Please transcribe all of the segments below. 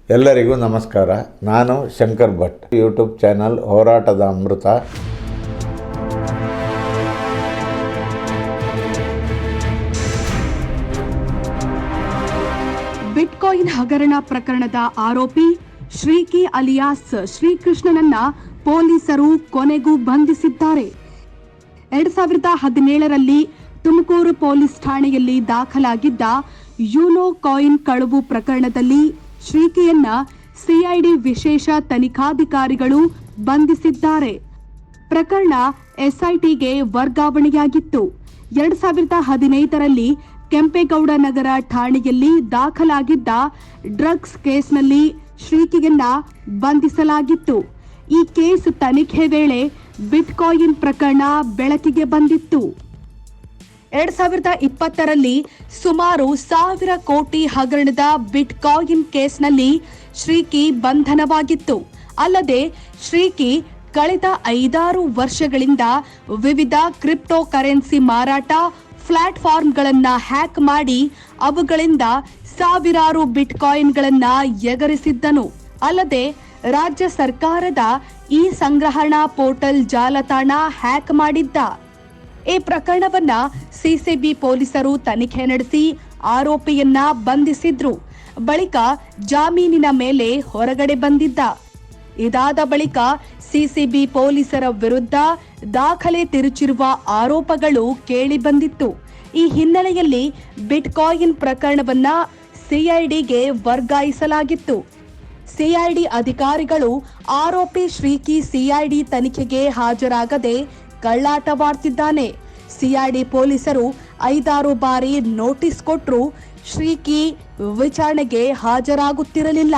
ಎಲ್ಲರಿಗೂ ನಮಸ್ಕಾರ. ನಾನು ಶಂಕರ್ ಭಟ್. ಯೂಟ್ಯೂಬ್ ಚಾನಲ್ ಹೋರಾಟದ ಅಮೃತ. ಬಿಟ್ಕಾಯಿನ್ ಹಗರಣ ಪ್ರಕರಣದ ಆರೋಪಿ ಶ್ರೀಕಿ ಅಲಿಯಾಸ್ ಶ್ರೀಕೃಷ್ಣನನ್ನ ಪೊಲೀಸರು ಕೊನೆಗೂ ಬಂಧಿಸಿದ್ದಾರೆ. 2017ರಲ್ಲಿ ತುಮಕೂರು ಪೊಲೀಸ್ ಠಾಣೆಯಲ್ಲಿ ದಾಖಲಾಗಿದ್ದ ಯೂನೋ ಕಾಯಿನ್ ಕಳವು ಪ್ರಕರಣದಲ್ಲಿ ಶ್ರೀಕಿಯನ್ನ ಸಿಐಡಿ ವಿಶೇಷ ತನಿಖಾಧಿಕಾರಿಗಳು ಬಂಧಿಸಿದ್ದಾರೆ. ಪ್ರಕರಣ ಎಸ್ಐಟಿಗೆ ವರ್ಗಾವಣೆಯಾಗಿತ್ತು. 2015ರಲ್ಲಿ ಕೆಂಪೇಗೌಡ ನಗರ ಠಾಣೆಯಲ್ಲಿ ದಾಖಲಾಗಿದ್ದ ಡ್ರಗ್ಸ್ ಕೇಸ್ನಲ್ಲಿ ಶ್ರೀಕಿಯನ್ನ ಬಂಧಿಸಲಾಗಿತ್ತು. ಈ ಕೇಸ್ ತನಿಖೆ ವೇಳೆ ಬಿಟ್ಕಾಯಿನ್ ಪ್ರಕರಣ ಬೆಳಕಿಗೆ ಬಂದಿತ್ತು. 2020ರಲ್ಲಿ ಸುಮಾರು 1000 ಕೋಟಿ ಹಗರಣದ ಬಿಟ್ಕಾಯಿನ್ ಕೇಸ್ನಲ್ಲಿ ಶ್ರೀಕಿ ಬಂಧನವಾಗಿತ್ತು. ಅಲ್ಲದೆ ಶ್ರೀಕಿ ಕಳೆದ 5-6 ವರ್ಷಗಳಿಂದ ವಿವಿಧ ಕ್ರಿಪ್ಟೋ ಕರೆನ್ಸಿ ಮಾರಾಟ ಪ್ಲಾಟ್ಫಾರ್ಮ್ಗಳನ್ನ ಹ್ಯಾಕ್ ಮಾಡಿ ಅವುಗಳಿಂದ ಸಾವಿರಾರು ಬಿಟ್ಕಾಯಿನ್ಗಳನ್ನ ಎಗರಿಸಿದ್ದನು. ಅಲ್ಲದೆ ರಾಜ್ಯ ಸರ್ಕಾರದ ಈ ಸಂಗ್ರಹಣಾ ಪೋರ್ಟಲ್ ಜಾಲತಾಣ ಹ್ಯಾಕ್ ಮಾಡಿದ್ದ. ಈ ಪ್ರಕರಣವನ್ನ ಸಿಸಿಬಿ ಪೊಲೀಸರು ತನಿಖೆ ನಡೆಸಿ ಆರೋಪಿಯನ್ನ ಬಂಧಿಸಿದ್ರು. ಬಳಿಕ ಜಾಮೀನಿನ ಮೇಲೆ ಹೊರಗಡೆ ಬಂದಿದ್ದ. ಇದಾದ ಬಳಿಕ ಸಿಸಿಬಿ ಪೊಲೀಸರ ವಿರುದ್ಧ ದಾಖಲೆ ತಿರುಚಿರುವ ಆರೋಪಗಳು ಕೇಳಿ ಬಂದಿತ್ತು. ಈ ಹಿನ್ನೆಲೆಯಲ್ಲಿ ಬಿಟ್ಕಾಯಿನ್ ಪ್ರಕರಣವನ್ನ ಸಿಐಡಿಗೆ ವರ್ಗಾಯಿಸಲಾಗಿತ್ತು. ಸಿಐಡಿ ಅಧಿಕಾರಿಗಳು ಆರೋಪಿ ಶ್ರೀಕಿ ಸಿಐಡಿ ತನಿಖೆಗೆ ಹಾಜರಾಗದೆ ಕಳ್ಳಾಟವಾಡ್ತಿದ್ದಾನೆ. ಸಿಐಡಿ ಪೊಲೀಸರು 5-6 ಬಾರಿ ನೋಟಿಸ್ ಕೊಟ್ಟರು ಶ್ರೀಕಿ ವಿಚಾರಣೆಗೆ ಹಾಜರಾಗುತ್ತಿರಲಿಲ್ಲ.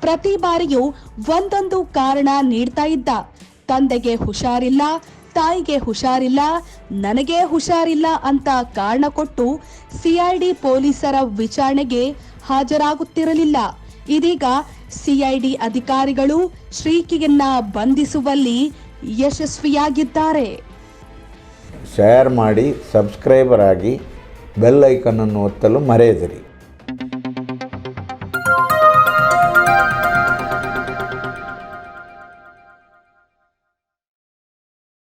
ಪ್ರತಿ ಬಾರಿಯೂ ಒಂದೊಂದು ಕಾರಣ ನೀಡ್ತಾ ಇದ್ದ. ತಂದೆಗೆ ಹುಷಾರಿಲ್ಲ, ತಾಯಿಗೆ ಹುಷಾರಿಲ್ಲ, ನನಗೆ ಹುಷಾರಿಲ್ಲ ಅಂತ ಕಾರಣ ಕೊಟ್ಟು ಸಿಐಡಿ ಪೊಲೀಸರ ವಿಚಾರಣೆಗೆ ಹಾಜರಾಗುತ್ತಿರಲಿಲ್ಲ. ಇದೀಗ ಸಿಐಡಿ ಅಧಿಕಾರಿಗಳು ಶ್ರೀಕಿಯನ್ನ ಬಂಧಿಸುವಲ್ಲಿ ಯಶಸ್ವಿಯಾಗಿದ್ದಾರೆ. ಶೇರ್ ಮಾಡಿ, ಸಬ್ಸ್ಕ್ರೈಬರ್ ಆಗಿ, ಬೆಲ್ ಐಕನ್ ಅನ್ನು ಒತ್ತಲು ಮರೆಯದಿರಿ.